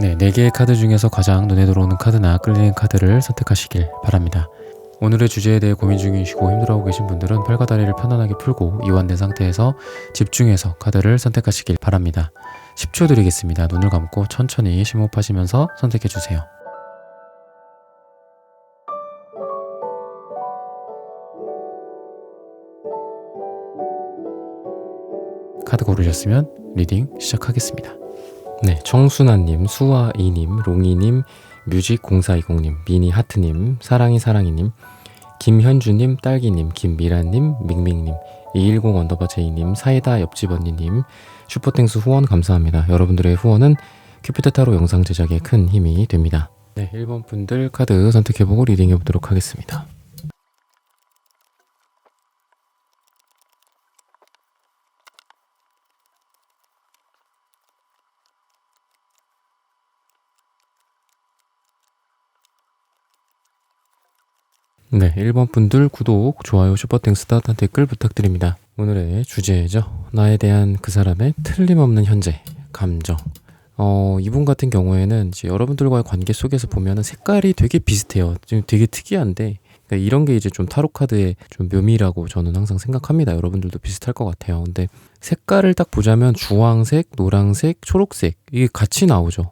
네, 4개의 카드 중에서 가장 눈에 들어오는 카드나 끌리는 카드를 선택하시길 바랍니다. 오늘의 주제에 대해 고민 중이시고 힘들어하고 계신 분들은 팔과 다리를 편안하게 풀고 이완된 상태에서 집중해서 카드를 선택하시길 바랍니다. 10초 드리겠습니다. 눈을 감고 천천히 심호흡하시면서 선택해주세요. 카드 고르셨으면 리딩 시작하겠습니다. 네, 청순아님, 수아이님, 롱이님, 뮤직0420님, 미니하트님, 사랑이님, 김현주님, 딸기님, 김미라님, 밍밍님, 210_J님, 사이다 옆집 언니님, 슈퍼땡스 후원 감사합니다. 여러분들의 후원은 큐피트 타로 영상 제작에 큰 힘이 됩니다. 네, 1번 분들 카드 선택해보고 리딩해보도록 하겠습니다. 네, 1번 분들 구독, 좋아요, 슈퍼땡스, 따뜻한 댓글 부탁드립니다. 오늘의 주제죠. 나에 대한 그 사람의 틀림없는 현재, 감정. 이분 같은 경우에는 이제 여러분들과의 관계 속에서 보면은 색깔이 되게 비슷해요. 좀 되게 특이한데, 그러니까 이런 게 이제 좀 타로 카드의 좀 묘미라고 저는 항상 생각합니다. 여러분들도 비슷할 것 같아요. 근데 색깔을 딱 보자면 주황색, 노란색, 초록색 이게 같이 나오죠.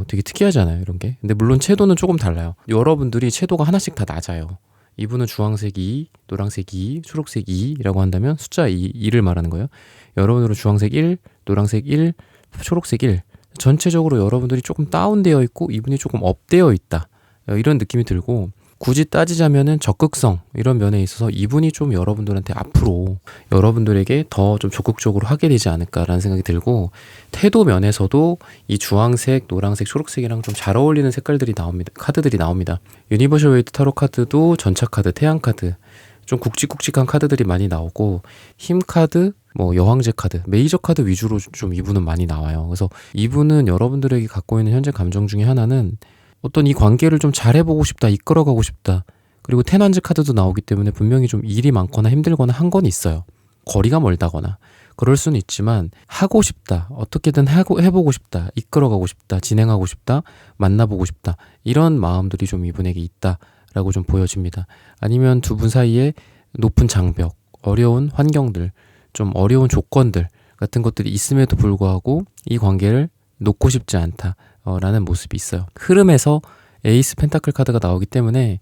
되게 특이하잖아요, 이런 게. 근데 물론 채도는 조금 달라요. 여러분들이 채도가 하나씩 다 낮아요. 이분은 주황색 2, 노란색 2, 초록색 2라고 한다면 숫자 2를 말하는 거예요. 여러분들은 주황색 1, 노란색 1, 초록색 1. 전체적으로 여러분들이 조금 다운되어 있고 이분이 조금 업되어 있다. 이런 느낌이 들고 굳이 따지자면은 적극성 이런 면에 있어서 이분이 좀 여러분들한테 앞으로 여러분들에게 더 좀 적극적으로 하게 되지 않을까라는 생각이 들고 태도 면에서도 이 주황색, 노란색, 초록색이랑 좀 잘 어울리는 색깔들이 나옵니다. 카드들이 나옵니다. 유니버셜 웨이트 타로 카드도 전차 카드, 태양 카드 좀 굵직굵직한 카드들이 많이 나오고 힘 카드, 뭐 여왕제 카드, 메이저 카드 위주로 좀 이분은 많이 나와요. 그래서 이분은 여러분들에게 갖고 있는 현재 감정 중에 하나는 어떤 이 관계를 좀 잘해보고 싶다, 이끌어가고 싶다. 그리고 테넌즈 카드도 나오기 때문에 분명히 좀 일이 많거나 힘들거나 한 건 있어요. 거리가 멀다거나. 그럴 수는 있지만 하고 싶다, 어떻게든 해보고 싶다, 이끌어가고 싶다, 진행하고 싶다, 만나보고 싶다. 이런 마음들이 좀 이분에게 있다라고 좀 보여집니다. 아니면 두 분 사이에 높은 장벽, 어려운 환경들, 좀 어려운 조건들 같은 것들이 있음에도 불구하고 이 관계를 놓고 싶지 않다. 라는 모습이 있어요. 흐름에서 에이스 펜타클 카드가 나오기 때문에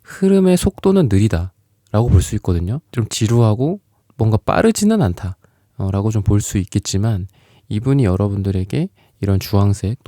흐름의 속도는 느리다 라고 볼 수 있거든요. 좀 지루하고 뭔가 빠르지는 않다 라고 좀 볼 수 있겠지만 이분이 여러분들에게 이런 주황색,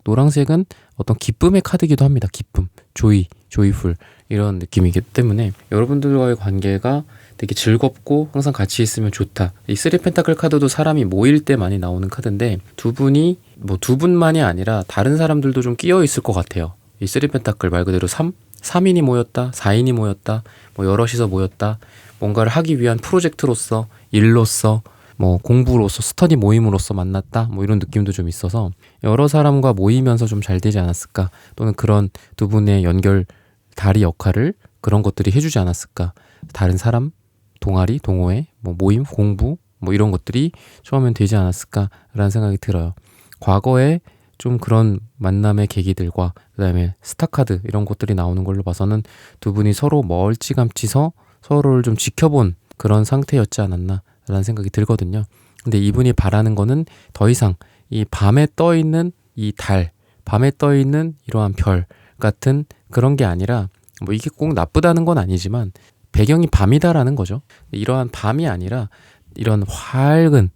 노란색은 어떤 기쁨의 카드이기도 합니다. 기쁨, 조이풀 이런 느낌이기 때문에 여러분들과의 관계가 되게 즐겁고 항상 같이 있으면 좋다. 이 3펜타클 카드도 사람이 모일 때 많이 나오는 카드인데 두 분만이 아니라 다른 사람들도 좀 끼어 있을 것 같아요. 이 3펜타클 말 그대로 3인이 모였다, 4인이 모였다, 뭐 여럿이서 모였다, 뭔가를 하기 위한 프로젝트로서, 일로서, 뭐 공부로서, 스터디 모임으로서 만났다, 뭐 이런 느낌도 좀 있어서 여러 사람과 모이면서 좀 잘 되지 않았을까, 또는 그런 두 분의 연결, 다리 역할을 그런 것들이 해주지 않았을까. 다른 사람, 동아리, 동호회, 뭐 모임, 공부, 뭐 이런 것들이 처음엔 되지 않았을까라는 생각이 들어요. 과거에 좀 그런 만남의 계기들과 그다음에 스타카드 이런 것들이 나오는 걸로 봐서는 두 분이 서로 멀찌감치서 서로를 좀 지켜본 그런 상태였지 않았나라는 생각이 들거든요. 근데 이분이 바라는 거는 더 이상 이 밤에 떠 있는 이 달, 밤에 떠 있는 이러한 별 같은 그런 게 아니라 뭐 이게 꼭 나쁘다는 건 아니지만 배경이 밤이다라는 거죠. 이러한 밤이 아니라 이런 밝은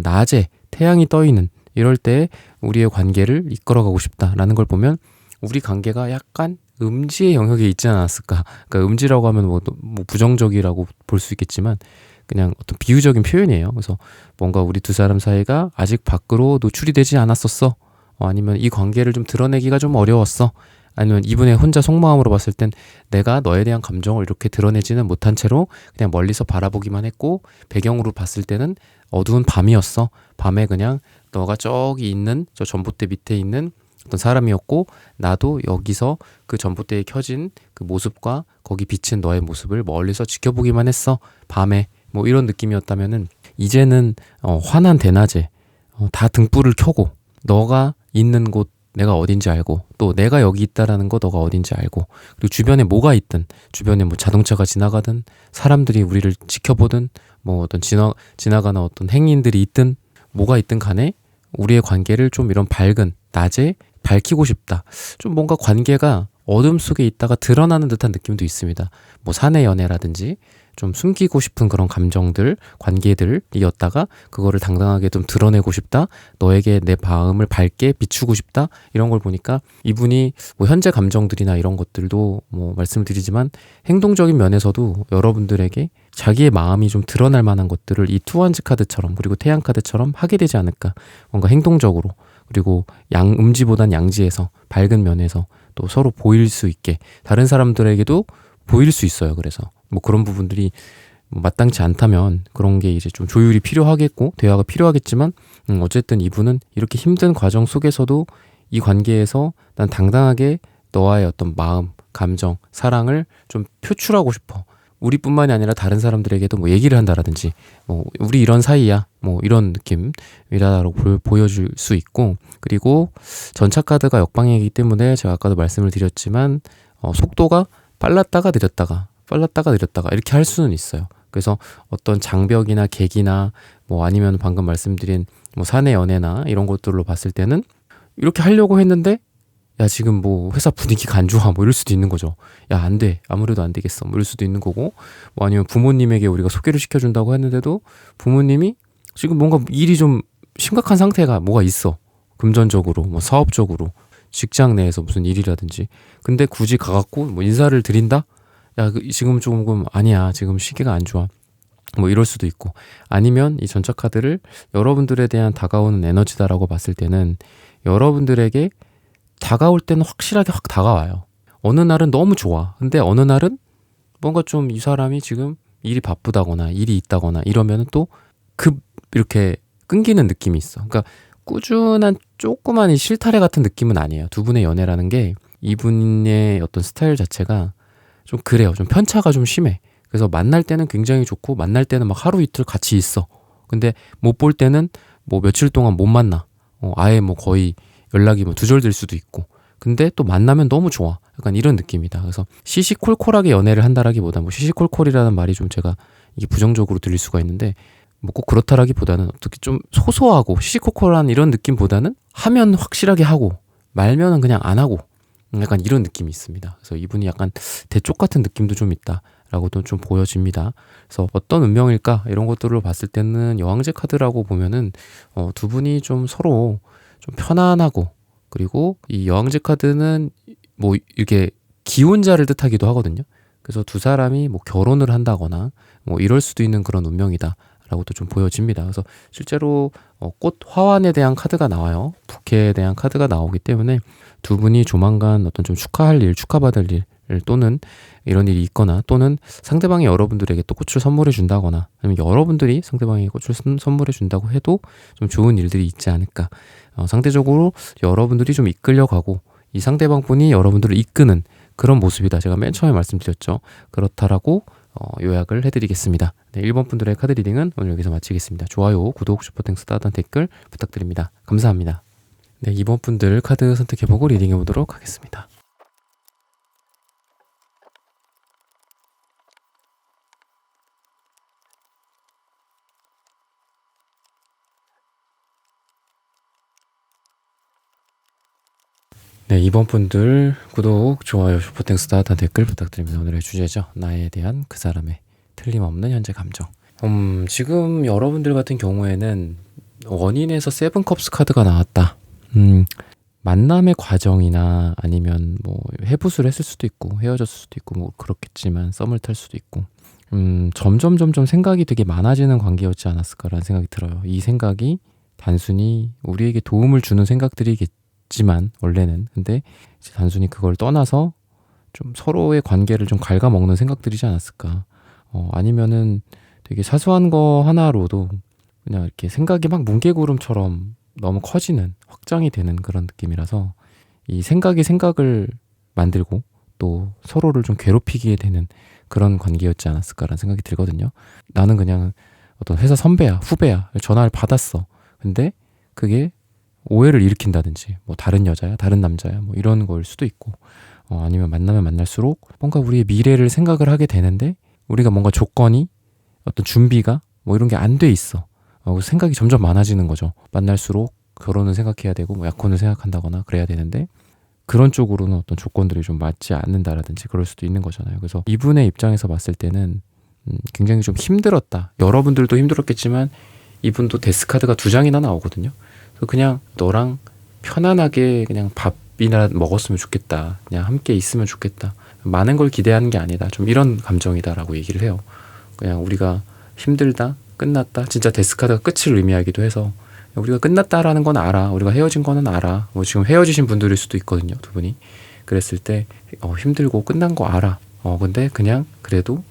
낮에 태양이 떠 있는 이럴 때 우리의 관계를 이끌어가고 싶다라는 걸 보면 우리 관계가 약간 음지의 영역에 있지 않았을까. 그러니까 음지라고 하면 뭐 부정적이라고 볼 수 있겠지만 그냥 어떤 비유적인 표현이에요. 그래서 뭔가 우리 두 사람 사이가 아직 밖으로 노출이 되지 않았었어. 아니면 이 관계를 좀 드러내기가 좀 어려웠어. 아니면 이분의 혼자 속마음으로 봤을 땐 내가 너에 대한 감정을 이렇게 드러내지는 못한 채로 그냥 멀리서 바라보기만 했고 배경으로 봤을 때는 어두운 밤이었어. 밤에 그냥 너가 저기 있는 저 전봇대 밑에 있는 어떤 사람이었고 나도 여기서 그 전봇대에 켜진 그 모습과 거기 비친 너의 모습을 멀리서 지켜보기만 했어. 밤에 뭐 이런 느낌이었다면은 이제는 환한 대낮에 다 등불을 켜고 너가 있는 곳 내가 어딘지 알고, 또 내가 여기 있다라는 거 너가 어딘지 알고, 그리고 주변에 뭐가 있든, 주변에 뭐 자동차가 지나가든, 사람들이 우리를 지켜보든, 뭐 어떤 지나가는 어떤 행인들이 있든, 뭐가 있든 간에 우리의 관계를 좀 이런 밝은 낮에 밝히고 싶다. 좀 뭔가 관계가 어둠 속에 있다가 드러나는 듯한 느낌도 있습니다. 뭐 사내 연애라든지 좀 숨기고 싶은 그런 감정들, 관계들이었다가 그거를 당당하게 좀 드러내고 싶다. 너에게 내 마음을 밝게 비추고 싶다. 이런 걸 보니까 이분이 뭐 현재 감정들이나 이런 것들도 뭐 말씀을 드리지만 행동적인 면에서도 여러분들에게 자기의 마음이 좀 드러날 만한 것들을 이 투원즈 카드처럼 그리고 태양 카드처럼 하게 되지 않을까. 뭔가 행동적으로 그리고 음지보단 양지에서 밝은 면에서 또 서로 보일 수 있게 다른 사람들에게도 보일 수 있어요. 그래서 뭐 그런 부분들이 뭐 마땅치 않다면 그런 게 이제 좀 조율이 필요하겠고 대화가 필요하겠지만 어쨌든 이분은 이렇게 힘든 과정 속에서도 이 관계에서 난 당당하게 너와의 어떤 마음, 감정, 사랑을 좀 표출하고 싶어. 우리뿐만이 아니라 다른 사람들에게도 뭐 얘기를 한다라든지 뭐 우리 이런 사이야 뭐 이런 느낌이라고 보여줄 수 있고 그리고 전차 카드가 역방이기 때문에 제가 아까도 말씀을 드렸지만 속도가 빨랐다가 느렸다가 이렇게 할 수는 있어요. 그래서 어떤 장벽이나 객이나 뭐 아니면 방금 말씀드린 뭐 사내 연애나 이런 것들로 봤을 때는 이렇게 하려고 했는데 야 지금 뭐 회사 분위기가 안 좋아 뭐 이럴 수도 있는 거죠. 야 안 돼 아무래도 안 되겠어 뭐 이럴 수도 있는 거고 뭐 아니면 부모님에게 우리가 소개를 시켜준다고 했는데도 부모님이 지금 뭔가 일이 좀 심각한 상태가 뭐가 있어. 금전적으로 뭐 사업적으로 직장 내에서 무슨 일이라든지 근데 굳이 가갖고 뭐 인사를 드린다? 야 지금 조금 아니야 지금 시기가 안 좋아 뭐 이럴 수도 있고 아니면 이 전차 카드를 여러분들에 대한 다가오는 에너지다라고 봤을 때는 여러분들에게 다가올 때는 확실하게 확 다가와요. 어느 날은 너무 좋아. 근데 어느 날은 뭔가 좀 이 사람이 지금 일이 바쁘다거나 일이 있다거나 이러면은 또 급 이렇게 끊기는 느낌이 있어. 그러니까 꾸준한 조그만 이 실타래 같은 느낌은 아니에요. 두 분의 연애라는 게 이분의 어떤 스타일 자체가 좀 그래요. 좀 편차가 좀 심해. 그래서 만날 때는 굉장히 좋고 만날 때는 막 하루 이틀 같이 있어. 근데 못 볼 때는 뭐 며칠 동안 못 만나. 아예 뭐 거의 연락이 뭐 두절될 수도 있고. 근데 또 만나면 너무 좋아. 약간 이런 느낌이다. 그래서 시시콜콜하게 연애를 한다라기보다 뭐 시시콜콜이라는 말이 좀 제가 이게 부정적으로 들릴 수가 있는데 뭐 꼭 그렇다라기보다는 어떻게 좀 소소하고 시시콜콜한 이런 느낌보다는 하면 확실하게 하고 말면은 그냥 안 하고 약간 이런 느낌이 있습니다. 그래서 이분이 약간 대쪽 같은 느낌도 좀 있다라고도 좀 보여집니다. 그래서 어떤 운명일까 이런 것들을 봤을 때는 여왕제 카드라고 보면은 두 분이 좀 서로 좀 편안하고 그리고 이 여왕제 카드는 뭐 이렇게 기혼자를 뜻하기도 하거든요. 그래서 두 사람이 뭐 결혼을 한다거나 뭐 이럴 수도 있는 그런 운명이다. 라고도 좀 보여집니다. 그래서 실제로 꽃 화환에 대한 카드가 나와요. 부케에 대한 카드가 나오기 때문에 두 분이 조만간 어떤 좀 축하할 일, 축하받을 일 또는 이런 일이 있거나 또는 상대방이 여러분들에게 또 꽃을 선물해 준다거나 아니면 여러분들이 상대방에게 꽃을 선물해 준다고 해도 좀 좋은 일들이 있지 않을까. 상대적으로 여러분들이 좀 이끌려가고 이 상대방 분이 여러분들을 이끄는 그런 모습이다. 제가 맨 처음에 말씀드렸죠. 그렇다라고 요약을 해드리겠습니다. 네, 1번 분들의 카드 리딩은 오늘 여기서 마치겠습니다. 좋아요, 구독, 슈퍼땡스, 따뜻한 댓글 부탁드립니다. 감사합니다. 네, 2번 분들 카드 선택해보고 리딩해보도록 하겠습니다. 네, 2번 분들 구독, 좋아요, 슈퍼땡스, 따뜻한 댓글 부탁드립니다. 오늘의 주제죠. 나에 대한 그 사람의 틀림없는 현재 감정. 지금 여러분들 같은 경우에는 원인에서 세븐컵스 카드가 나왔다. 만남의 과정이나 아니면 뭐 해부수를 했을 수도 있고 헤어졌을 수도 있고 뭐 그렇겠지만 썸을 탈 수도 있고 점점 생각이 되게 많아지는 관계였지 않았을까라는 생각이 들어요. 이 생각이 단순히 우리에게 도움을 주는 생각들이겠지만 원래는 근데 이제 단순히 그걸 떠나서 좀 서로의 관계를 좀 갉아먹는 생각들이지 않았을까. 아니면은 되게 사소한 거 하나로도 그냥 이렇게 생각이 막 뭉게구름처럼 너무 커지는 확장이 되는 그런 느낌이라서 이 생각이 생각을 만들고 또 서로를 좀 괴롭히게 되는 그런 관계였지 않았을까라는 생각이 들거든요. 나는 그냥 어떤 회사 선배야 후배야 전화를 받았어. 근데 그게 오해를 일으킨다든지 뭐 다른 여자야 다른 남자야 뭐 이런 걸 수도 있고 아니면 만나면 만날수록 뭔가 우리의 미래를 생각을 하게 되는데 우리가 뭔가 조건이 어떤 준비가 뭐 이런 게 안 돼 있어. 생각이 점점 많아지는 거죠. 만날수록 결혼을 생각해야 되고 뭐 약혼을 생각한다거나 그래야 되는데 그런 쪽으로는 어떤 조건들이 좀 맞지 않는다라든지 그럴 수도 있는 거잖아요. 그래서 이분의 입장에서 봤을 때는 굉장히 좀 힘들었다. 여러분들도 힘들었겠지만 이분도 데스카드가 2장이나 나오거든요. 그래서 그냥 너랑 편안하게 그냥 밥이나 먹었으면 좋겠다. 그냥 함께 있으면 좋겠다. 많은 걸 기대하는 게 아니다. 좀 이런 감정이다라고 얘기를 해요. 그냥 우리가 힘들다, 끝났다. 진짜 데스카드가 끝을 의미하기도 해서 우리가 끝났다라는 건 알아. 우리가 헤어진 거는 알아. 뭐 지금 헤어지신 분들일 수도 있거든요. 2분이. 그랬을 때 힘들고 끝난 거 알아. 근데 그냥 그래도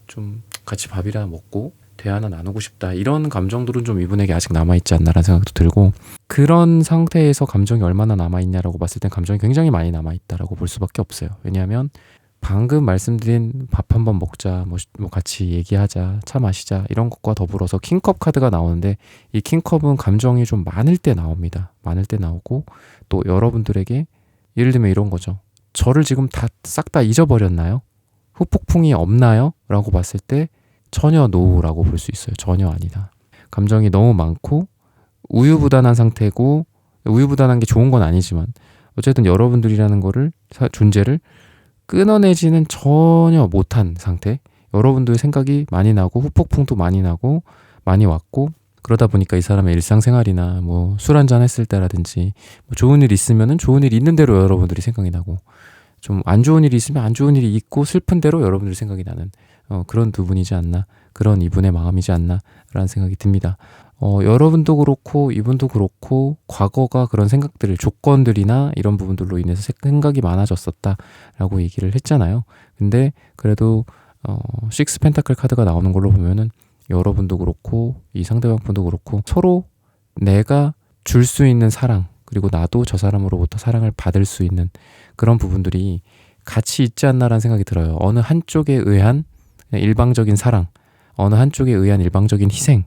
좀 같이 밥이나 먹고 대화나 나누고 싶다. 이런 감정들은 좀 이분에게 아직 남아있지 않나라는 생각도 들고 그런 상태에서 감정이 얼마나 남아있냐라고 봤을 땐 감정이 굉장히 많이 남아있다라고 볼 수밖에 없어요. 왜냐하면 방금 말씀드린 밥 한번 먹자, 뭐 같이 얘기하자, 차 마시자 이런 것과 더불어서 킹컵 카드가 나오는데 이 킹컵은 감정이 좀 많을 때 나옵니다. 많을 때 나오고 또 여러분들에게 예를 들면 이런 거죠. 저를 지금 싹 다 잊어버렸나요? 후폭풍이 없나요? 라고 봤을 때 전혀 노라고 볼 수 있어요. 전혀 아니다. 감정이 너무 많고 우유부단한 상태고 우유부단한 게 좋은 건 아니지만 어쨌든 여러분들이라는 거를 존재를 끊어내지는 전혀 못한 상태. 여러분들 생각이 많이 나고 후폭풍도 많이 나고 많이 왔고 그러다 보니까 이 사람의 일상생활이나 뭐 술 한잔 했을 때라든지 뭐 좋은 일 있으면은 좋은 일 있는 대로 여러분들이 생각이 나고 좀 안 좋은 일이 있으면 안 좋은 일이 있고 슬픈 대로 여러분들이 생각이 나는 그런 2분이지 않나, 그런 이분의 마음이지 않나 라는 생각이 듭니다. 여러분도 그렇고 이분도 그렇고 과거가 그런 생각들을 조건들이나 이런 부분들로 인해서 생각이 많아졌었다라고 얘기를 했잖아요. 근데 그래도 식스 펜타클 카드가 나오는 걸로 보면은 여러분도 그렇고 이 상대방 분도 그렇고 서로 내가 줄 수 있는 사랑 그리고 나도 저 사람으로부터 사랑을 받을 수 있는 그런 부분들이 같이 있지 않나라는 생각이 들어요. 어느 한쪽에 의한 일방적인 사랑, 어느 한쪽에 의한 일방적인 희생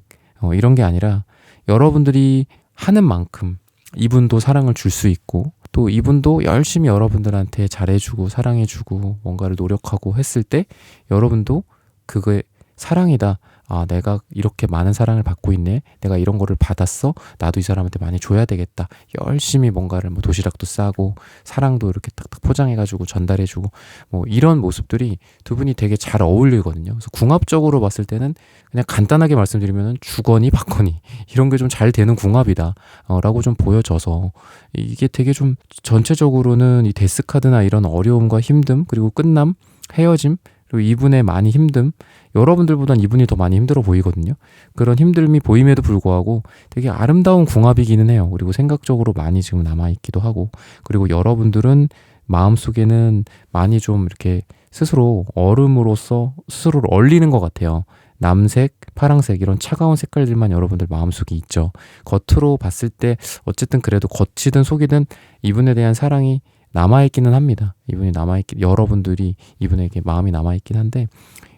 이런 게 아니라 여러분들이 하는 만큼 이분도 사랑을 줄 수 있고 또 이분도 열심히 여러분들한테 잘해주고 사랑해주고 뭔가를 노력하고 했을 때 여러분도 그거에 사랑이다. 아, 내가 이렇게 많은 사랑을 받고 있네. 내가 이런 거를 받았어. 나도 이 사람한테 많이 줘야 되겠다. 열심히 뭔가를 뭐 도시락도 싸고 사랑도 이렇게 탁탁 포장해가지고 전달해주고 뭐 이런 모습들이 2분이 되게 잘 어울리거든요. 그래서 궁합적으로 봤을 때는 그냥 간단하게 말씀드리면 주거니 받거니 이런 게 좀 잘 되는 궁합이다 라고 좀 보여져서 이게 되게 좀 전체적으로는 이 데스카드나 이런 어려움과 힘듦 그리고 끝남, 헤어짐 그리고 이분의 많이 힘듦 여러분들보단 이분이 더 많이 힘들어 보이거든요. 그런 힘듦이 보임에도 불구하고 되게 아름다운 궁합이기는 해요. 그리고 생각적으로 많이 지금 남아있기도 하고 그리고 여러분들은 마음속에는 많이 좀 이렇게 스스로 얼음으로서 스스로를 얼리는 것 같아요. 남색, 파랑색 이런 차가운 색깔들만 여러분들 마음속에 있죠. 겉으로 봤을 때 어쨌든 그래도 겉이든 속이든 이분에 대한 사랑이 남아있기는 합니다. 이분이 여러분들이 이분에게 마음이 남아있긴 한데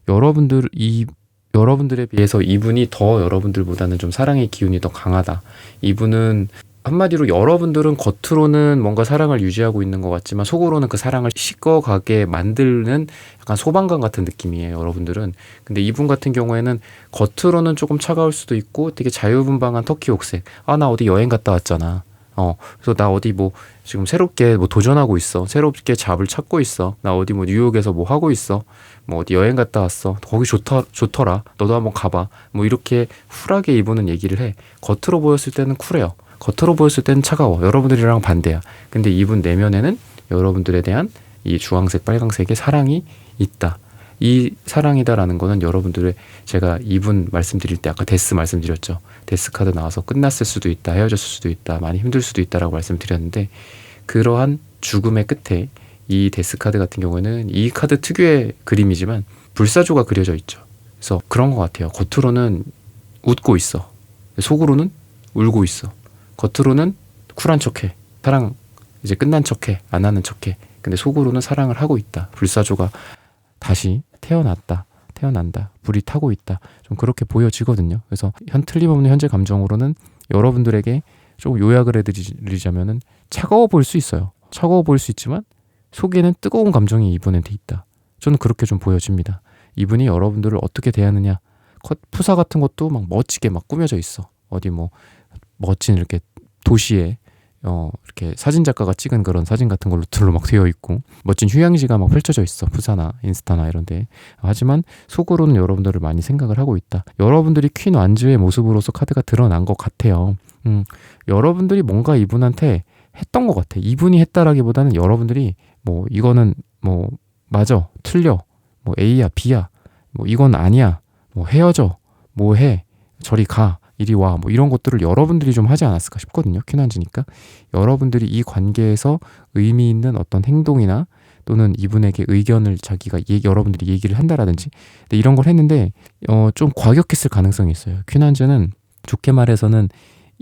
여러분들에 비해서 이분이 더 여러분들보다는 좀 사랑의 기운이 더 강하다. 이분은 한마디로 여러분들은 겉으로는 뭔가 사랑을 유지하고 있는 것 같지만 속으로는 그 사랑을 식어가게 만드는 약간 소방관 같은 느낌이에요, 여러분들은. 근데 이분 같은 경우에는 겉으로는 조금 차가울 수도 있고 되게 자유분방한 터키 옥색. 아, 나 어디 여행 갔다 왔잖아. 그래서 나 어디 뭐 지금 새롭게 뭐 도전하고 있어. 새롭게 잡을 찾고 있어. 나 어디 뭐 뉴욕에서 뭐 하고 있어. 뭐 어디 여행 갔다 왔어. 거기 좋더라. 너도 한번 가봐. 뭐 이렇게 쿨하게 이분은 얘기를 해. 겉으로 보였을 때는 쿨해요. 겉으로 보였을 때는 차가워. 여러분들이랑 반대야. 근데 이분 내면에는 여러분들에 대한 이 주황색, 빨강색의 사랑이 있다. 이 사랑이다라는 거는 여러분들의 제가 이분 말씀드릴 때 아까 데스 말씀드렸죠. 데스 카드 나와서 끝났을 수도 있다. 헤어졌을 수도 있다. 많이 힘들 수도 있다라고 말씀드렸는데 그러한 죽음의 끝에 이 데스 카드 같은 경우에는 이 카드 특유의 그림이지만 불사조가 그려져 있죠. 그래서 그런 것 같아요. 겉으로는 웃고 있어. 속으로는 울고 있어. 겉으로는 쿨한 척해. 사랑 이제 끝난 척해. 안 하는 척해. 근데 속으로는 사랑을 하고 있다. 불사조가 다시 태어난다. 불이 타고 있다. 좀 그렇게 보여지거든요. 그래서 틀림없는 현재 감정으로는 여러분들에게 조금 요약을 해드리자면은 차가워 보일 수 있어요. 차가워 보일 수 있지만 속에는 뜨거운 감정이 이분한테 있다. 저는 그렇게 좀 보여집니다. 이분이 여러분들을 어떻게 대하느냐, 푸사 같은 것도 막 멋지게 막 꾸며져 있어. 어디 뭐 멋진 이렇게 도시에 이렇게 사진 작가가 찍은 그런 사진 같은 걸로 막 되어 있고 멋진 휴양지가 막 펼쳐져 있어. 푸사나 인스타나 이런데. 하지만 속으로는 여러분들을 많이 생각을 하고 있다. 여러분들이 퀸 완즈의 모습으로서 카드가 드러난 것 같아요. 여러분들이 뭔가 이분한테 했던 것 같아. 이분이 했다라기보다는 여러분들이 뭐 이거는 뭐 맞아, 틀려, 뭐 A야 B야, 뭐 이건 아니야, 뭐 헤어져, 뭐 해, 저리 가, 이리 와, 뭐 이런 것들을 여러분들이 좀 하지 않았을까 싶거든요. 퀸한지니까 여러분들이 이 관계에서 의미 있는 어떤 행동이나 또는 이분에게 의견을 자기가 여러분들이 얘기를 한다라든지 이런 걸 했는데 좀 과격했을 가능성이 있어요. 퀸한지는 좋게 말해서는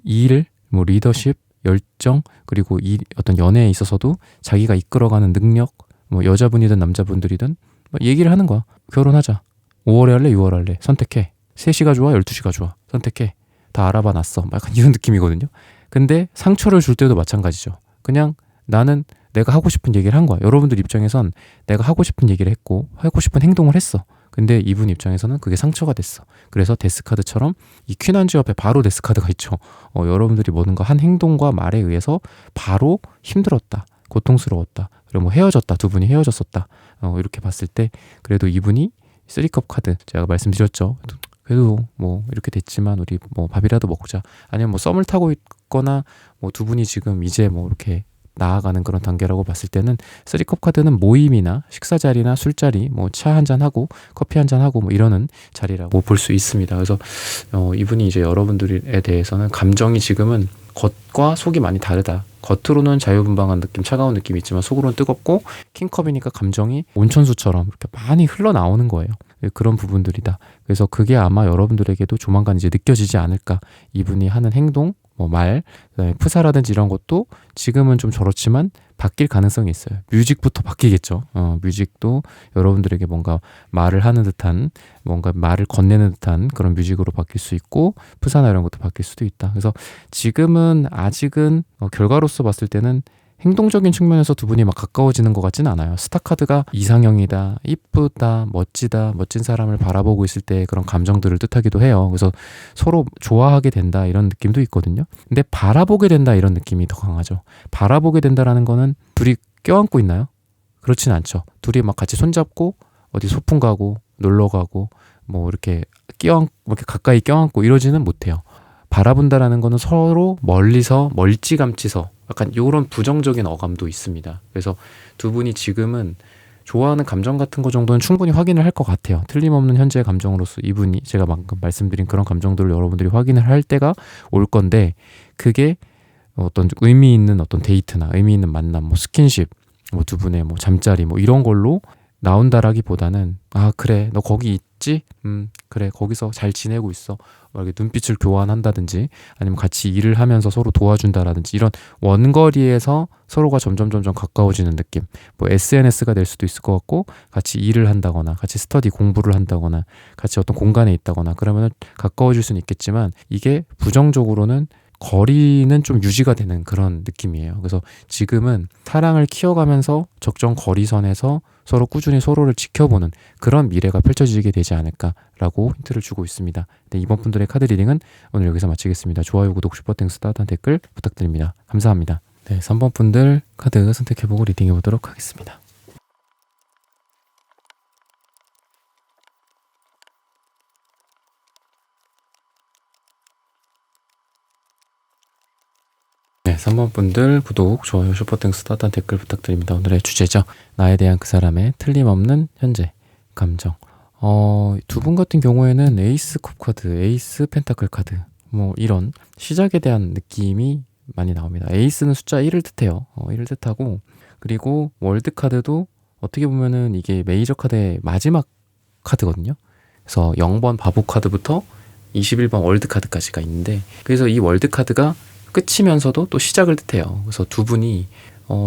일, 뭐 리더십, 열정, 그리고 이 어떤 연애에 있어서도 자기가 이끌어가는 능력, 뭐 여자분이든 남자분들이든 뭐 얘기를 하는 거야. 결혼하자. 5월에 할래? 6월 할래? 선택해. 3시가 좋아? 12시가 좋아? 선택해. 다 알아봐 놨어. 약간 이런 느낌이거든요. 근데 상처를 줄 때도 마찬가지죠. 그냥 나는 내가 하고 싶은 얘기를 한 거야. 여러분들 입장에선 내가 하고 싶은 얘기를 했고 하고 싶은 행동을 했어. 근데 이분 입장에서는 그게 상처가 됐어. 그래서 데스카드처럼 이 퀸한지 옆에 바로 데스카드가 있죠. 여러분들이 뭔가 한 행동과 말에 의해서 바로 힘들었다, 고통스러웠다, 그리고 뭐 헤어졌다, 두 분이 헤어졌었다, 이렇게 봤을 때 그래도 이분이 3컵 카드 제가 말씀드렸죠. 그래도 뭐 이렇게 됐지만 우리 뭐 밥이라도 먹자, 아니면 뭐 썸을 타고 있거나 뭐 두 분이 지금 이제 뭐 이렇게 나아가는 그런 단계라고 봤을 때는 3컵 카드는 모임이나 식사 자리나 술자리, 뭐 차 한잔하고 커피 한잔하고 뭐 이러는 자리라고 볼 수 있습니다. 그래서 이분이 이제 여러분들에 대해서는 감정이 지금은 겉과 속이 많이 다르다. 겉으로는 자유분방한 느낌, 차가운 느낌이 있지만 속으로는 뜨겁고, 킹컵이니까 감정이 온천수처럼 이렇게 많이 흘러나오는 거예요. 그런 부분들이다. 그래서 그게 아마 여러분들에게도 조만간 이제 느껴지지 않을까. 이분이 하는 행동, 뭐 말, 그다음에 프사라든지 이런 것도 지금은 좀 저렇지만 바뀔 가능성이 있어요. 뮤직부터 바뀌겠죠. 뮤직도 여러분들에게 뭔가 말을 하는 듯한, 뭔가 말을 건네는 듯한 그런 뮤직으로 바뀔 수 있고, 프사나 이런 것도 바뀔 수도 있다. 그래서 지금은 아직은 결과로서 봤을 때는 행동적인 측면에서 두 분이 막 가까워지는 것 같진 않아요. 스타카드가 이상형이다, 이쁘다, 멋지다, 멋진 사람을 바라보고 있을 때 그런 감정들을 뜻하기도 해요. 그래서 서로 좋아하게 된다 이런 느낌도 있거든요. 근데 바라보게 된다 이런 느낌이 더 강하죠. 바라보게 된다라는 거는 둘이 껴안고 있나요? 그렇진 않죠. 둘이 막 같이 손잡고 어디 소풍 가고 놀러 가고 뭐 이렇게 이렇게 가까이 껴안고 이러지는 못해요. 바라본다라는 거는 서로 멀리서 멀찌감치서 약간 이런 부정적인 어감도 있습니다. 그래서 두 분이 지금은 좋아하는 감정 같은 거 정도는 충분히 확인을 할 것 같아요. 틀림없는 현재의 감정으로서 이분이 제가 방금 말씀드린 그런 감정들을 여러분들이 확인을 할 때가 올 건데, 그게 어떤 의미 있는 어떤 데이트나 의미 있는 만남, 뭐 스킨십, 뭐 두 분의 뭐 잠자리 뭐 이런 걸로 나온다라기보다는 아 그래 너 거기 있지? 그래 거기서 잘 지내고 있어. 이렇게 눈빛을 교환한다든지 아니면 같이 일을 하면서 서로 도와준다라든지 이런 원거리에서 서로가 점점 가까워지는 느낌. 뭐 SNS가 될 수도 있을 것 같고, 같이 일을 한다거나 같이 스터디 공부를 한다거나 같이 어떤 공간에 있다거나 그러면 가까워질 수는 있겠지만, 이게 부정적으로는 거리는 좀 유지가 되는 그런 느낌이에요. 그래서 지금은 사랑을 키워가면서 적정 거리선에서 서로 꾸준히 서로를 지켜보는 그런 미래가 펼쳐지게 되지 않을까라고 힌트를 주고 있습니다. 네, 이번 분들의 카드 리딩은 오늘 여기서 마치겠습니다. 좋아요, 구독, 슈퍼땡스, 따뜻한 댓글 부탁드립니다. 감사합니다. 네, 3번 분들 카드 선택해보고 리딩해보도록 하겠습니다. 네, 3번 분들 구독, 좋아요, 슈퍼땡스, 따뜻한 댓글 부탁드립니다. 오늘의 주제죠. 나에 대한 그 사람의 틀림없는 현재 감정. 두 분 같은 경우에는 에이스 컵 카드, 에이스 펜타클 카드, 뭐 이런 시작에 대한 느낌이 많이 나옵니다. 에이스는 숫자 1을 뜻해요. 1을 뜻하고, 그리고 월드 카드도 어떻게 보면은 이게 메이저 카드의 마지막 카드거든요. 그래서 0번 바보 카드부터 21번 월드 카드까지가 있는데, 그래서 이 월드 카드가 끝이면서도 또 시작을 뜻해요. 그래서 두 분이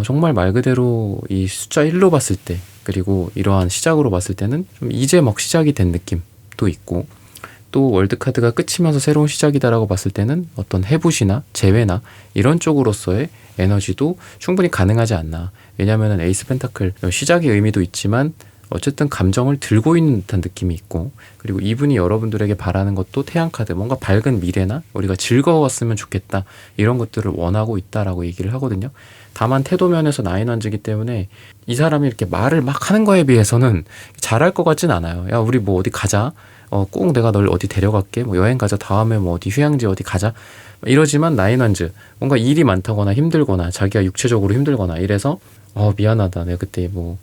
정말 말 그대로 이 숫자 1로 봤을 때, 그리고 이러한 시작으로 봤을 때는 좀 이제 막 시작이 된 느낌도 있고, 또 월드카드가 끝이면서 새로운 시작이다라고 봤을 때는 어떤 해붓이나 재회나 이런 쪽으로서의 에너지도 충분히 가능하지 않나. 왜냐하면 에이스 펜타클 시작의 의미도 있지만 어쨌든 감정을 들고 있는 듯한 느낌이 있고, 그리고 이분이 여러분들에게 바라는 것도 태양카드, 뭔가 밝은 미래나 우리가 즐거웠으면 좋겠다 이런 것들을 원하고 있다라고 얘기를 하거든요. 다만 태도면에서 나인원즈이기 때문에 이 사람이 이렇게 말을 막 하는 거에 비해서는 잘할 것 같진 않아요. 야, 우리 뭐 어디 가자, 꼭 내가 널 어디 데려갈게, 뭐 여행 가자, 다음에 뭐 어디 휴양지 어디 가자, 이러지만 나인원즈 뭔가 일이 많다거나 힘들거나 자기가 육체적으로 힘들거나 이래서 미안하다, 내가 그때 뭐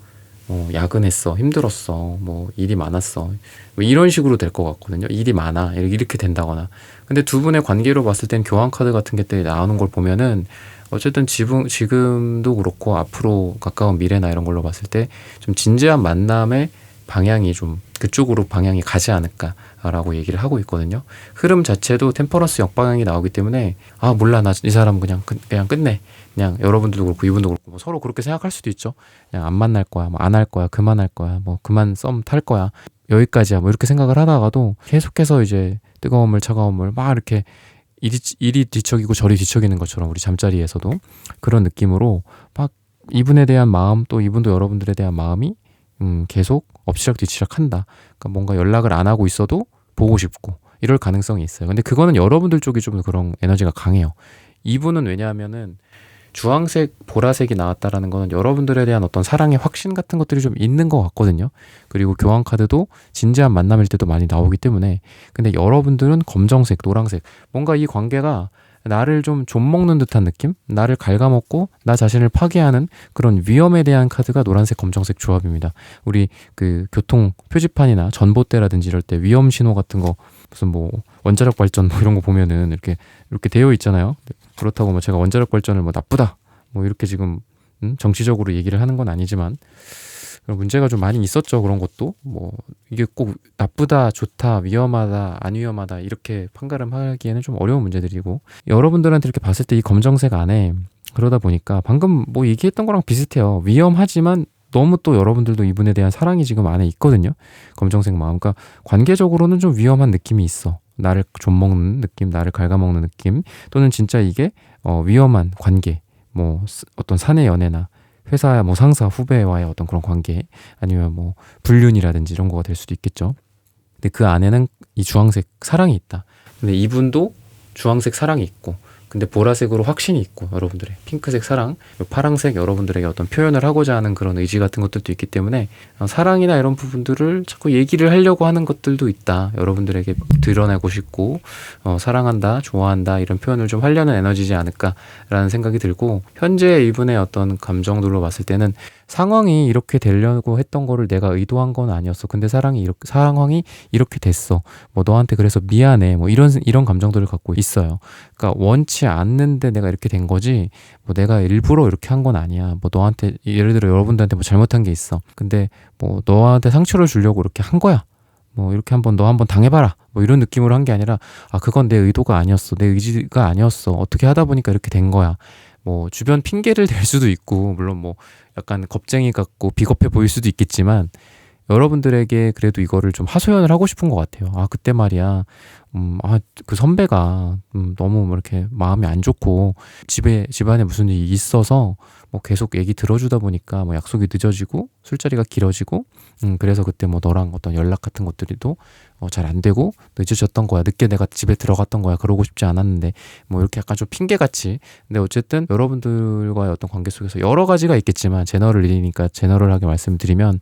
야근했어, 힘들었어, 뭐 일이 많았어, 뭐 이런 식으로 될 것 같거든요. 일이 많아, 이렇게 된다거나. 근데 두 분의 관계로 봤을 땐 교환 카드 같은 게 때 나오는 걸 보면은 어쨌든 지금도 그렇고 앞으로 가까운 미래나 이런 걸로 봤을 때 좀 진지한 만남의 방향이 좀 그쪽으로 방향이 가지 않을까라고 얘기를 하고 있거든요. 흐름 자체도 템퍼런스 역방향이 나오기 때문에 몰라, 나 이 사람 그냥 끝내, 그냥 여러분들도 그렇고 이분도 그렇고 뭐 서로 그렇게 생각할 수도 있죠. 그냥 안 만날 거야, 뭐 안 할 거야, 그만할 거야, 뭐 그만 썸 탈 거야, 여기까지야, 뭐 이렇게 생각을 하다가도 계속해서 이제 뜨거운 물 차가운 물 막 이렇게 이리 뒤척이고 저리 뒤척이는 것처럼 우리 잠자리에서도 그런 느낌으로 막 이분에 대한 마음, 또 이분도 여러분들에 대한 마음이 계속 엎치락뒤치락 한다. 그러니까 뭔가 연락을 안 하고 있어도 보고 싶고 이럴 가능성이 있어요. 근데 그거는 여러분들 쪽이 좀 그런 에너지가 강해요. 이분은 왜냐하면은 주황색, 보라색이 나왔다라는 거는 여러분들에 대한 어떤 사랑의 확신 같은 것들이 좀 있는 것 같거든요. 그리고 교환 카드도 진지한 만남일 때도 많이 나오기 때문에. 근데 여러분들은 검정색, 노란색, 뭔가 이 관계가 나를 좀 좀먹는 듯한 느낌? 나를 갉아먹고 나 자신을 파괴하는 그런 위험에 대한 카드가 노란색, 검정색 조합입니다. 우리 그 교통 표지판이나 전봇대라든지 이럴 때 위험 신호 같은 거, 무슨 뭐 원자력 발전 뭐 이런 거 보면은 이렇게 되어 있잖아요. 그렇다고 뭐 제가 원자력 발전을 뭐 나쁘다 뭐 이렇게 지금 정치적으로 얘기를 하는 건 아니지만 문제가 좀 많이 있었죠. 그런 것도 뭐 이게 꼭 나쁘다, 좋다, 위험하다, 안 위험하다 이렇게 판가름하기에는 좀 어려운 문제들이고, 여러분들한테 이렇게 봤을 때 이 검정색 안에 그러다 보니까 방금 뭐 얘기했던 거랑 비슷해요. 위험하지만 너무 또 여러분들도 이분에 대한 사랑이 지금 안에 있거든요. 검정색 마음. 그러니까 관계적으로는 좀 위험한 느낌이 있어. 나를 좀먹는 느낌, 나를 갉아먹는 느낌, 또는 진짜 이게 위험한 관계, 뭐 어떤 사내 연애나 회사 뭐 상사 후배와의 어떤 그런 관계, 아니면 뭐 불륜이라든지 이런 거가 될 수도 있겠죠. 근데 그 안에는 이 주황색 사랑이 있다. 근데 이분도 주황색 사랑이 있고, 근데 보라색으로 확신이 있고, 여러분들의 핑크색 사랑, 파랑색 여러분들에게 어떤 표현을 하고자 하는 그런 의지 같은 것들도 있기 때문에 사랑이나 이런 부분들을 자꾸 얘기를 하려고 하는 것들도 있다. 여러분들에게 드러내고 싶고 사랑한다, 좋아한다 이런 표현을 좀 하려는 에너지지 않을까라는 생각이 들고, 현재 이분의 어떤 감정들로 봤을 때는 상황이 이렇게 되려고 했던 거를 내가 의도한 건 아니었어. 근데 상황이 이렇게 됐어. 뭐 너한테 그래서 미안해. 뭐 이런 감정들을 갖고 있어요. 그러니까 원치 않는데 내가 이렇게 된 거지. 뭐 내가 일부러 이렇게 한 건 아니야. 뭐 너한테, 예를 들어 여러분들한테 뭐 잘못한 게 있어. 근데 뭐 너한테 상처를 주려고 이렇게 한 거야. 뭐 이렇게 너 한번 당해봐라. 뭐 이런 느낌으로 한 게 아니라 그건 내 의도가 아니었어. 내 의지가 아니었어. 어떻게 하다 보니까 이렇게 된 거야. 뭐 주변 핑계를 댈 수도 있고, 물론 뭐 약간 겁쟁이 같고 비겁해 보일 수도 있겠지만 여러분들에게 그래도 이거를 좀 하소연을 하고 싶은 것 같아요. 그때 말이야, 그 선배가 너무 이렇게 마음이 안 좋고 집안에 무슨 일이 있어서 뭐 계속 얘기 들어주다 보니까 뭐 약속이 늦어지고 술자리가 길어지고, 그래서 그때 뭐 너랑 어떤 연락 같은 것들도 잘 안 되고 늦어졌던 거야. 늦게 내가 집에 들어갔던 거야. 그러고 싶지 않았는데, 뭐 이렇게 약간 좀 핑계같이. 근데 어쨌든 여러분들과의 어떤 관계 속에서 여러 가지가 있겠지만, 제너럴이니까 제너럴하게 말씀드리면,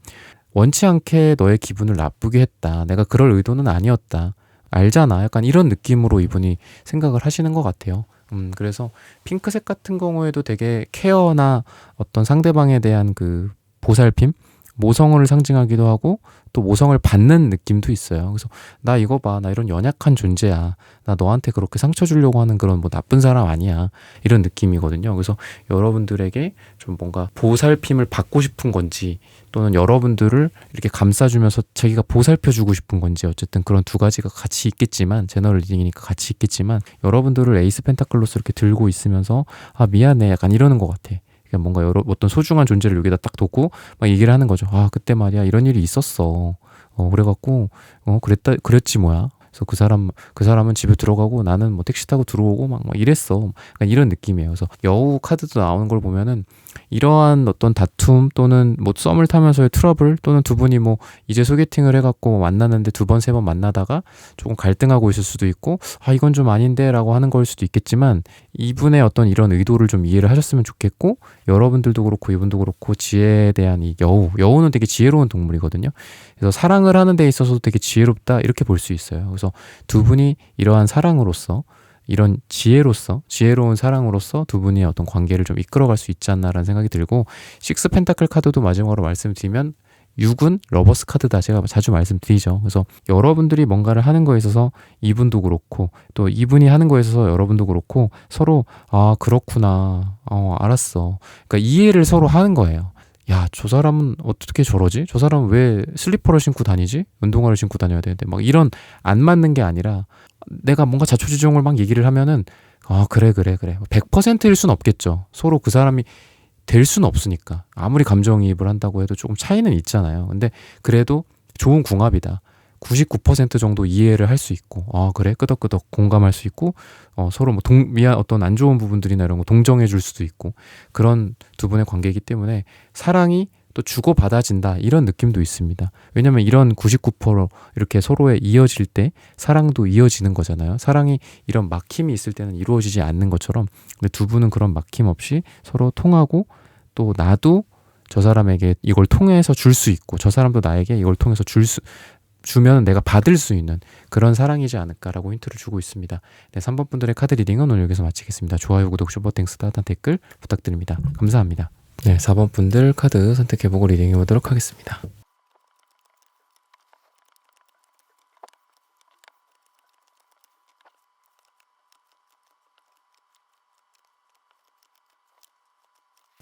원치 않게 너의 기분을 나쁘게 했다, 내가 그럴 의도는 아니었다, 알잖아, 약간 이런 느낌으로 이분이 생각을 하시는 것 같아요. 그래서 핑크색 같은 경우에도 되게 케어나 어떤 상대방에 대한 그 보살핌, 모성을 상징하기도 하고 또 모성을 받는 느낌도 있어요. 그래서 나 이거 봐, 나 이런 연약한 존재야, 나 너한테 그렇게 상처 주려고 하는 그런 뭐 나쁜 사람 아니야, 이런 느낌이거든요. 그래서 여러분들에게 좀 뭔가 보살핌을 받고 싶은 건지, 또는 여러분들을 이렇게 감싸주면서 자기가 보살펴주고 싶은 건지, 어쨌든 그런 두 가지가 같이 있겠지만, 제너럴 리딩이니까 같이 있겠지만, 여러분들을 에이스 펜타클로스 이렇게 들고 있으면서 미안해, 약간 이러는 것 같아. 뭔가 어떤 소중한 존재를 여기다 딱 두고 막 얘기를 하는 거죠. 그때 말이야 이런 일이 있었어. 그래갖고 그랬지 뭐야. 그래서 그 사람은 집에 들어가고 나는 뭐 택시 타고 들어오고 막 이랬어. 약간 이런 느낌이에요. 그래서 여우 카드도 나오는 걸 보면은 이러한 어떤 다툼 또는 뭐 썸을 타면서의 트러블 또는 두 분이 뭐 이제 소개팅을 해갖고 만났는데 두 번, 세 번 만나다가 조금 갈등하고 있을 수도 있고, 아, 이건 좀 아닌데 라고 하는 걸 수도 있겠지만, 이분의 어떤 이런 의도를 좀 이해를 하셨으면 좋겠고, 여러분들도 그렇고 이분도 그렇고 지혜에 대한 이 여우는 되게 지혜로운 동물이거든요. 그래서 사랑을 하는 데 있어서도 되게 지혜롭다, 이렇게 볼 수 있어요. 그래서 두 분이 이러한 사랑으로서, 이런 지혜로운 사랑으로서 두 분이 어떤 관계를 좀 이끌어갈 수 있지 않나라는 생각이 들고, 식스 펜타클 카드도 마지막으로 말씀드리면 6은 러버스 카드다, 제가 자주 말씀드리죠. 그래서 여러분들이 뭔가를 하는 거에 있어서 이분도 그렇고 또 이분이 하는 거에 있어서 여러분도 그렇고 서로 아, 그렇구나, 알았어, 그러니까 이해를 서로 하는 거예요. 야, 저 사람은 어떻게 저러지? 저 사람은 왜 슬리퍼를 신고 다니지? 운동화를 신고 다녀야 되는데, 막 이런 안 맞는 게 아니라 내가 뭔가 자초지종을 막 얘기를 하면은, 아, 그래 100%일 순 없겠죠. 서로 그 사람이 될 수는 없으니까. 아무리 감정이입을 한다고 해도 조금 차이는 있잖아요. 근데 그래도 좋은 궁합이다. 99% 정도 이해를 할 수 있고, 아, 그래, 끄덕끄덕 공감할 수 있고, 서로 뭐 어떤 안 좋은 부분들이나 이런 거 동정해 줄 수도 있고, 그런 두 분의 관계이기 때문에 사랑이 또 주고받아진다, 이런 느낌도 있습니다. 왜냐면 이런 99% 이렇게 서로에 이어질 때 사랑도 이어지는 거잖아요. 사랑이 이런 막힘이 있을 때는 이루어지지 않는 것처럼, 근데 두 분은 그런 막힘 없이 서로 통하고, 또 나도 저 사람에게 이걸 통해서 줄 수 있고, 저 사람도 나에게 이걸 통해서 주면 내가 받을 수 있는 그런 사랑이지 않을까라고 힌트를 주고 있습니다. 네, 3번 분들의 카드 리딩은 오늘 여기서 마치겠습니다. 좋아요, 구독, 슈퍼땡스, 따뜻한 댓글 부탁드립니다. 감사합니다. 네, 4번 분들 카드 선택해보고 리딩해보도록 하겠습니다.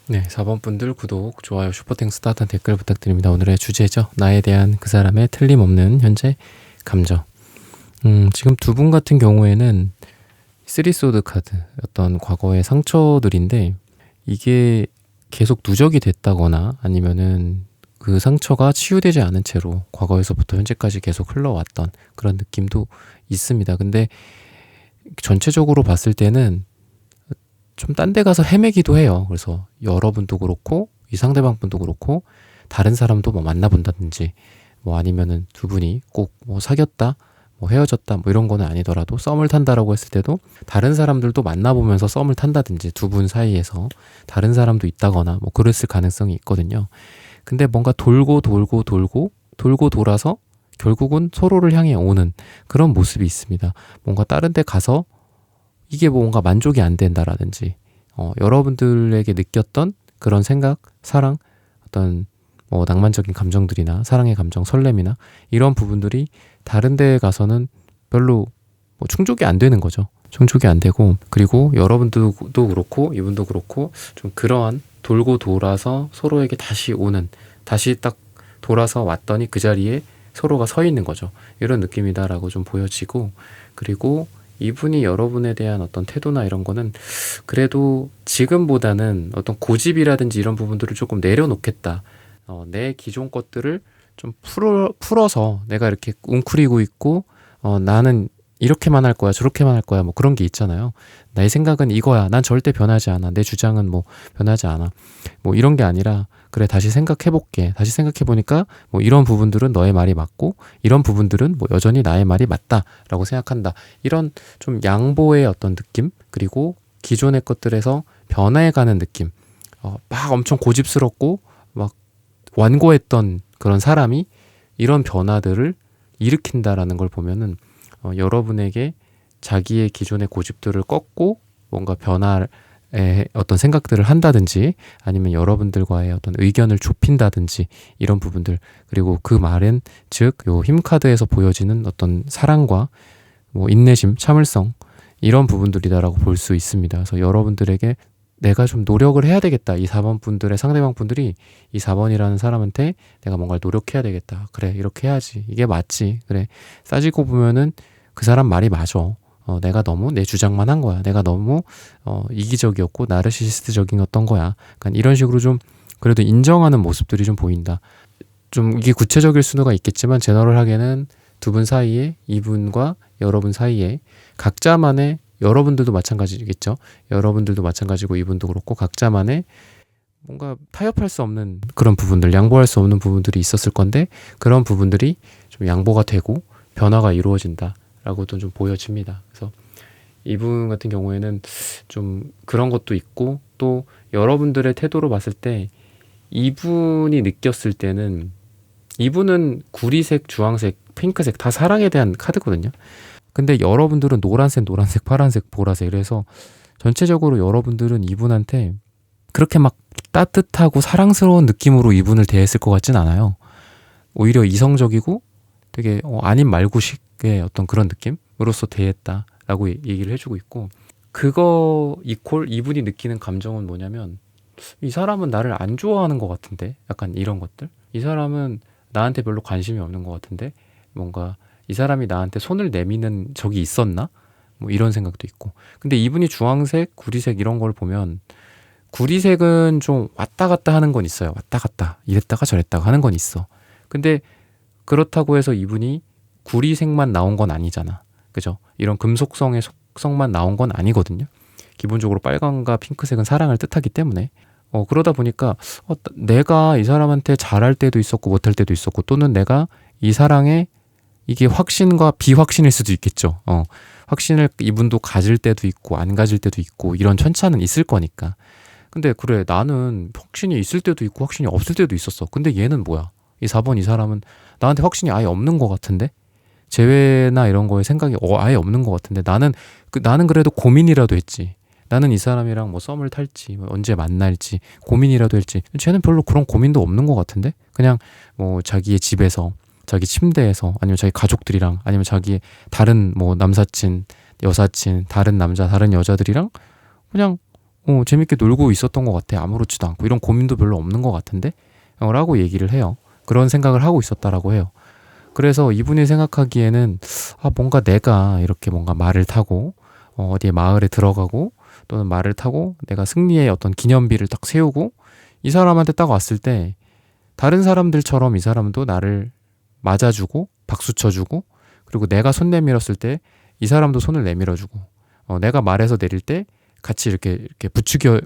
네, 4번 분들 구독, 좋아요, 슈퍼땡스, 따뜻한 댓글 부탁드립니다. 오늘의 주제죠. 나에 대한 그 사람의 틀림없는 현재 감정. 지금 두 분 같은 경우에는 쓰리소드 카드, 어떤 과거의 상처들인데, 이게 계속 누적이 됐다거나 아니면은 그 상처가 치유되지 않은 채로 과거에서부터 현재까지 계속 흘러왔던 그런 느낌도 있습니다. 근데 전체적으로 봤을 때는 좀 딴 데 가서 헤매기도 해요. 그래서 여러분도 그렇고 이 상대방 분도 그렇고 다른 사람도 뭐 만나본다든지, 뭐 아니면은 두 분이 꼭 뭐 사귀었다, 뭐 헤어졌다, 뭐 이런 거는 아니더라도 썸을 탄다라고 했을 때도 다른 사람들도 만나보면서 썸을 탄다든지, 두 분 사이에서 다른 사람도 있다거나 뭐 그랬을 가능성이 있거든요. 근데 뭔가 돌고 돌아서 결국은 서로를 향해 오는 그런 모습이 있습니다. 뭔가 다른 데 가서 이게 뭔가 만족이 안 된다라든지, 여러분들에게 느꼈던 그런 생각, 사랑, 어떤 뭐 낭만적인 감정들이나 사랑의 감정, 설렘이나 이런 부분들이 다른 데에 가서는 별로 뭐 충족이 안 되는 거죠. 충족이 안 되고, 그리고 여러분도 그렇고 이분도 그렇고 좀 그러한 돌고 돌아서 서로에게 다시 딱 돌아서 왔더니 그 자리에 서로가 서 있는 거죠. 이런 느낌이다라고 좀 보여지고, 그리고 이분이 여러분에 대한 어떤 태도나 이런 거는 그래도 지금보다는 어떤 고집이라든지 이런 부분들을 조금 내려놓겠다. 내 기존 것들을 좀 풀어서 내가 이렇게 웅크리고 있고, 나는 이렇게만 할 거야, 저렇게만 할 거야, 뭐 그런 게 있잖아요. 나의 생각은 이거야, 난 절대 변하지 않아, 내 주장은 뭐 변하지 않아, 뭐 이런 게 아니라, 그래, 다시 생각해볼게, 다시 생각해보니까 뭐 이런 부분들은 너의 말이 맞고 이런 부분들은 뭐 여전히 나의 말이 맞다라고 생각한다, 이런 좀 양보의 어떤 느낌, 그리고 기존의 것들에서 변해가는 느낌. 막 엄청 고집스럽고 막 완고했던 그런 사람이 이런 변화들을 일으킨다라는 걸 보면은, 여러분에게 자기의 기존의 고집들을 꺾고 뭔가 변화의 어떤 생각들을 한다든지, 아니면 여러분들과의 어떤 의견을 좁힌다든지, 이런 부분들, 그리고 그 말은 즉 요 힘카드에서 보여지는 어떤 사랑과 뭐 인내심, 참을성, 이런 부분들이다라고 볼 수 있습니다. 그래서 여러분들에게 내가 좀 노력을 해야 되겠다, 이 4번 분들의 상대방 분들이 이 4번이라는 사람한테 내가 뭔가를 노력해야 되겠다, 그래 이렇게 해야지, 이게 맞지, 그래, 따지고 보면은 그 사람 말이 맞아, 내가 너무 내 주장만 한 거야, 내가 너무 이기적이었고 나르시시스트적이었던 거야, 약간 이런 식으로 좀 그래도 인정하는 모습들이 좀 보인다. 좀 이게 구체적일 수가 있겠지만 제너럴하게는 두 분 사이에, 이분과 여러분 사이에 각자만의, 여러분들도 마찬가지겠죠. 여러분들도 마찬가지고 이분도 그렇고 각자만의 뭔가 타협할 수 없는 그런 부분들, 양보할 수 없는 부분들이 있었을 건데 그런 부분들이 좀 양보가 되고 변화가 이루어진다라고도 좀 보여집니다. 그래서 이분 같은 경우에는 좀 그런 것도 있고, 또 여러분들의 태도로 봤을 때 이분이 느꼈을 때는, 이분은 구리색, 주황색, 핑크색 다 사랑에 대한 카드거든요. 근데 여러분들은 노란색, 파란색, 보라색, 그래서 전체적으로 여러분들은 이분한테 그렇게 막 따뜻하고 사랑스러운 느낌으로 이분을 대했을 것 같진 않아요. 오히려 이성적이고 되게 아님 말고식의 어떤 그런 느낌으로서 대했다라고 얘기를 해주고 있고, 그거 이퀄 이분이 느끼는 감정은 뭐냐면, 이 사람은 나를 안 좋아하는 것 같은데, 약간 이런 것들. 이 사람은 나한테 별로 관심이 없는 것 같은데, 뭔가 이 사람이 나한테 손을 내미는 적이 있었나? 뭐 이런 생각도 있고. 근데 이분이 주황색, 구리색 이런 걸 보면, 구리색은 좀 왔다 갔다 하는 건 있어요. 왔다 갔다 이랬다가 저랬다가 하는 건 있어. 근데 그렇다고 해서 이분이 구리색만 나온 건 아니잖아. 그죠? 이런 금속성의 속성만 나온 건 아니거든요. 기본적으로 빨강과 핑크색은 사랑을 뜻하기 때문에 그러다 보니까 내가 이 사람한테 잘할 때도 있었고 못할 때도 있었고, 또는 내가 이 사랑에 이게 확신과 비확신일 수도 있겠죠. 확신을 이분도 가질 때도 있고 안 가질 때도 있고 이런 천차는 있을 거니까. 근데 그래, 나는 확신이 있을 때도 있고 확신이 없을 때도 있었어. 근데 얘는 뭐야? 이 4번 이 사람은 나한테 확신이 아예 없는 것 같은데? 재회나 이런 거에 생각이 아예 없는 것 같은데, 나는 그래도 고민이라도 했지. 나는 이 사람이랑 뭐 썸을 탈지, 뭐 언제 만날지 고민이라도 했지. 쟤는 별로 그런 고민도 없는 것 같은데? 그냥 뭐 자기의 집에서, 자기 침대에서, 아니면 자기 가족들이랑, 아니면 자기의 다른 뭐 남사친, 여사친, 다른 남자, 다른 여자들이랑 그냥 재밌게 놀고 있었던 것 같아. 아무렇지도 않고 이런 고민도 별로 없는 것 같은데? 라고 얘기를 해요. 그런 생각을 하고 있었다라고 해요. 그래서 이분이 생각하기에는 뭔가 내가 이렇게 뭔가 말을 타고 어디에 마을에 들어가고, 또는 말을 타고 내가 승리의 어떤 기념비를 딱 세우고 이 사람한테 딱 왔을 때 다른 사람들처럼 이 사람도 나를 맞아주고 박수 쳐주고, 그리고 내가 손 내밀었을 때 이 사람도 손을 내밀어주고, 내가 말해서 내릴 때 같이 이렇게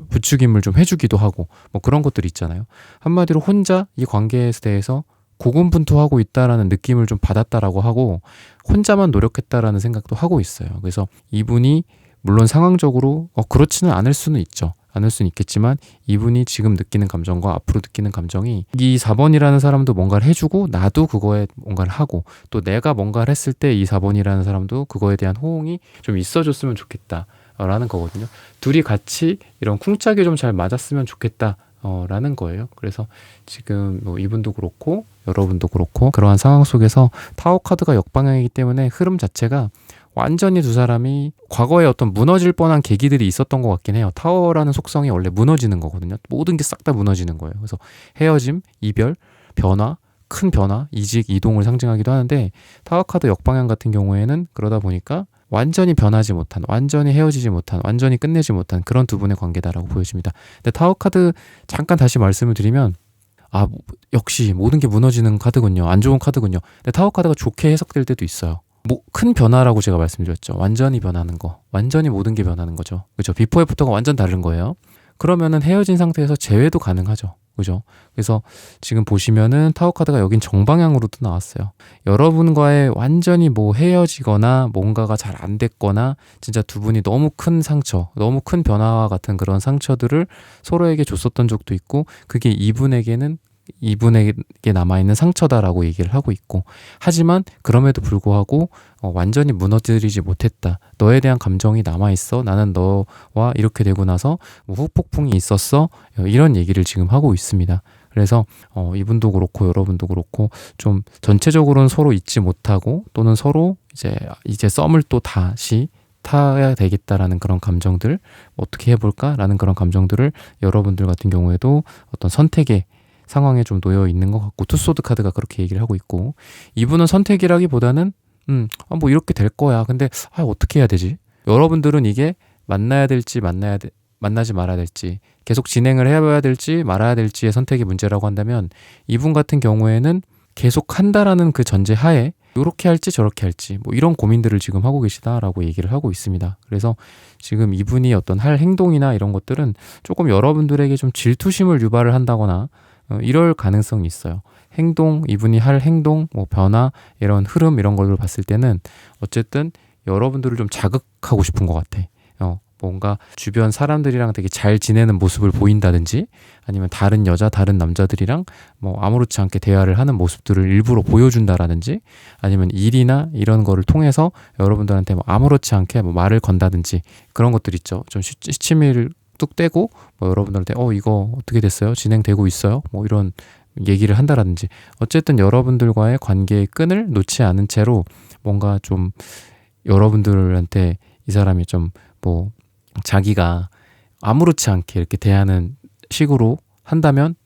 부추김을 좀 해주기도 하고, 뭐 그런 것들이 있잖아요. 한마디로 혼자 이 관계에 대해서 고군분투하고 있다라는 느낌을 좀 받았다라고 하고, 혼자만 노력했다라는 생각도 하고 있어요. 그래서 이분이 물론 상황적으로 그렇지는 않을 수는 있죠. 않을 수는 있겠지만, 이분이 지금 느끼는 감정과 앞으로 느끼는 감정이, 이 4번이라는 사람도 뭔가를 해주고 나도 그거에 뭔가를 하고, 또 내가 뭔가를 했을 때 이 4번이라는 사람도 그거에 대한 호응이 좀 있어줬으면 좋겠다 라는 거거든요. 둘이 같이 이런 쿵짝이 좀 잘 맞았으면 좋겠다 라는 거예요. 그래서 지금 뭐 이분도 그렇고 여러분도 그렇고 그러한 상황 속에서 타워 카드가 역방향이기 때문에 흐름 자체가 완전히 두 사람이 과거에 어떤 무너질 뻔한 계기들이 있었던 것 같긴 해요. 타워라는 속성이 원래 무너지는 거거든요. 모든 게 싹 다 무너지는 거예요. 그래서 헤어짐, 이별, 변화, 큰 변화, 이직, 이동을 상징하기도 하는데, 타워 카드 역방향 같은 경우에는 그러다 보니까 완전히 변하지 못한, 완전히 헤어지지 못한, 완전히 끝내지 못한 그런 두 분의 관계다라고 보여집니다. 근데 타워 카드 잠깐 다시 말씀을 드리면, 역시 모든 게 무너지는 카드군요. 안 좋은 카드군요. 근데 타워 카드가 좋게 해석될 때도 있어요. 뭐 큰 변화라고 제가 말씀드렸죠. 완전히 변하는 거, 완전히 모든 게 변하는 거죠. 그죠? 비포 애프터가 완전 다른 거예요. 그러면은 헤어진 상태에서 재회도 가능하죠. 그죠? 그래서 지금 보시면은 타워 카드가 여긴 정방향으로도 나왔어요. 여러분과의 완전히 뭐 헤어지거나 뭔가가 잘 안 됐거나 진짜 두 분이 너무 큰 상처, 너무 큰 변화와 같은 그런 상처들을 서로에게 줬었던 적도 있고, 그게 이분에게 남아있는 상처다라고 얘기를 하고 있고, 하지만 그럼에도 불구하고 완전히 무너뜨리지 못했다. 너에 대한 감정이 남아있어. 나는 너와 이렇게 되고 나서 뭐 후폭풍이 있었어. 이런 얘기를 지금 하고 있습니다. 그래서 이분도 그렇고 여러분도 그렇고 좀 전체적으로는 서로 잊지 못하고, 또는 서로 이제 썸을 또 다시 타야 되겠다라는 그런 감정들, 어떻게 해볼까라는 그런 감정들을 여러분들 같은 경우에도 어떤 선택의 상황에 좀 놓여 있는 것 같고, 투소드 카드가 그렇게 얘기를 하고 있고, 이분은 선택이라기보다는 뭐 이렇게 될 거야. 근데 어떻게 해야 되지? 여러분들은 이게 만나야 될지 만나지 말아야 될지, 계속 진행을 해봐야 될지 말아야 될지의 선택의 문제라고 한다면, 이분 같은 경우에는 계속 한다라는 그 전제 하에 이렇게 할지 저렇게 할지 뭐 이런 고민들을 지금 하고 계시다라고 얘기를 하고 있습니다. 그래서 지금 이분이 어떤 할 행동이나 이런 것들은 조금 여러분들에게 좀 질투심을 유발을 한다거나 이럴 가능성이 있어요. 행동, 이분이 할 행동, 뭐 변화, 이런 흐름 이런 걸로 봤을 때는 어쨌든 여러분들을 좀 자극하고 싶은 것 같아. 뭔가 주변 사람들이랑 되게 잘 지내는 모습을 보인다든지 아니면 다른 여자, 다른 남자들이랑 뭐 아무렇지 않게 대화를 하는 모습들을 일부러 보여준다라든지 아니면 일이나 이런 거를 통해서 여러분들한테 뭐 아무렇지 않게 뭐 말을 건다든지 그런 것들 있죠. 좀 시치미를 뚝 떼고 뭐 여러분들한테 이거 어떻게 됐어요? 진행되고 있어요? 뭐 이런 얘기를 한다라든지 어쨌든 여러분들과의 관계의 끈을 놓지 않은 채로 뭔가 좀 여러분들한테 이 사람이 좀 뭐 자기가 아무렇지 않게 이렇게 대하는 식으로 한다면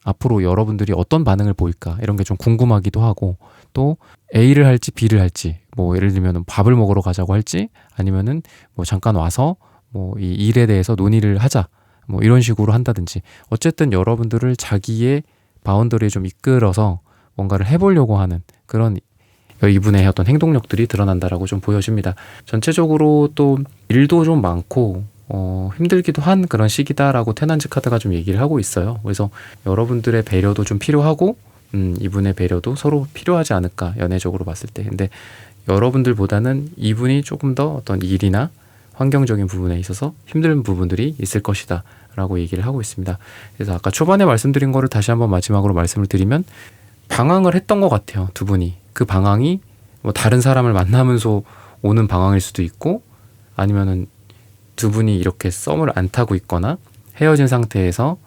앞으로 여러분들이 어떤 반응을 보일까 이런 게 좀 궁금하기도 하고 또 A를 할지 B를 할지 뭐 예를 들면 밥을 먹으러 가자고 할지 아니면은 뭐 잠깐 와서 뭐 이 일에 대해서 논의를 하자 뭐 이런 식으로 한다든지 어쨌든 여러분들을 자기의 바운더리에 좀 이끌어서 뭔가를 해보려고 하는 그런 이분의 어떤 행동력들이 드러난다라고 좀 보여집니다. 전체적으로 또 일도 좀 많고 힘들기도 한 그런 시기다라고 테넌즈 카드가 좀 얘기를 하고 있어요. 그래서 여러분들의 배려도 좀 필요하고 이분의 배려도 서로 필요하지 않을까 연애적으로 봤을 때. 근데 여러분들보다는 이분이 조금 더 어떤 일이나 환경적인 부분에 있어서 힘든 부분들이 있을 것이다 라고 얘기를 하고 있습니다. 그래서 아까 초반에 말씀드린 거를 다시 한번 마지막으로 말씀을 드리면 방황을 했던 것 같아요. 두 분이. 그 방황이 뭐 다른 사람을 만나면서 오는 방황일 수도 있고 아니면은 두 분이 이렇게 썸을 안 타고 있거나 헤어진 상태에서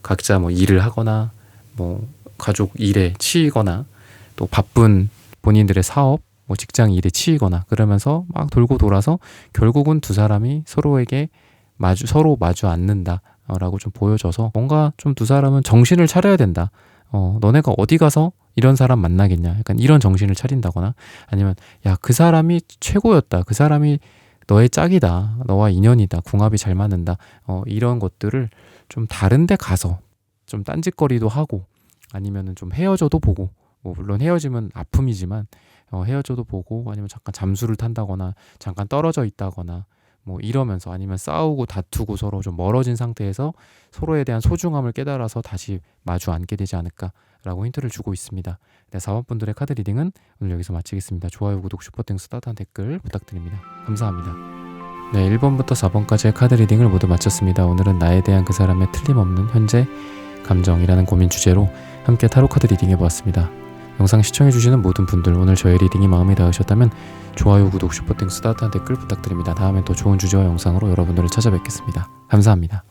각자 뭐 일을 하거나 뭐 가족 일에 치이거나 또 바쁜 본인들의 사업 뭐 직장 일에 치이거나 그러면서 막 돌고 돌아서 결국은 두 사람이 서로에게 서로 마주 앉는다라고 좀 보여져서 뭔가 좀 두 사람은 정신을 차려야 된다. 너네가 어디 가서 이런 사람 만나겠냐. 약간 이런 정신을 차린다거나 아니면 야, 그 사람이 최고였다. 그 사람이 너의 짝이다. 너와 인연이다. 궁합이 잘 맞는다. 이런 것들을 좀 다른 데 가서 좀 딴짓거리도 하고 아니면은 좀 헤어져도 보고 뭐 물론 헤어지면 아픔이지만 헤어져도 보고 아니면 잠깐 잠수를 탄다거나 잠깐 떨어져 있다거나 뭐 이러면서 아니면 싸우고 다투고 서로 좀 멀어진 상태에서 서로에 대한 소중함을 깨달아서 다시 마주 앉게 되지 않을까라고 힌트를 주고 있습니다. 네, 4번 분들의 카드 리딩은 오늘 여기서 마치겠습니다. 좋아요, 구독, 슈퍼땡스, 따뜻한 댓글 부탁드립니다. 감사합니다. 네, 1번부터 4번까지의 카드 리딩을 모두 마쳤습니다. 오늘은 나에 대한 그 사람의 틀림없는 현재 감정이라는 고민 주제로 함께 타로 카드 리딩 해보았습니다. 영상 시청해주시는 모든 분들 오늘 저의 리딩이 마음에 닿으셨다면 좋아요, 구독, 슈퍼땡스, 따뜻한 댓글 부탁드립니다. 다음엔 더 좋은 주제와 영상으로 여러분들을 찾아뵙겠습니다. 감사합니다.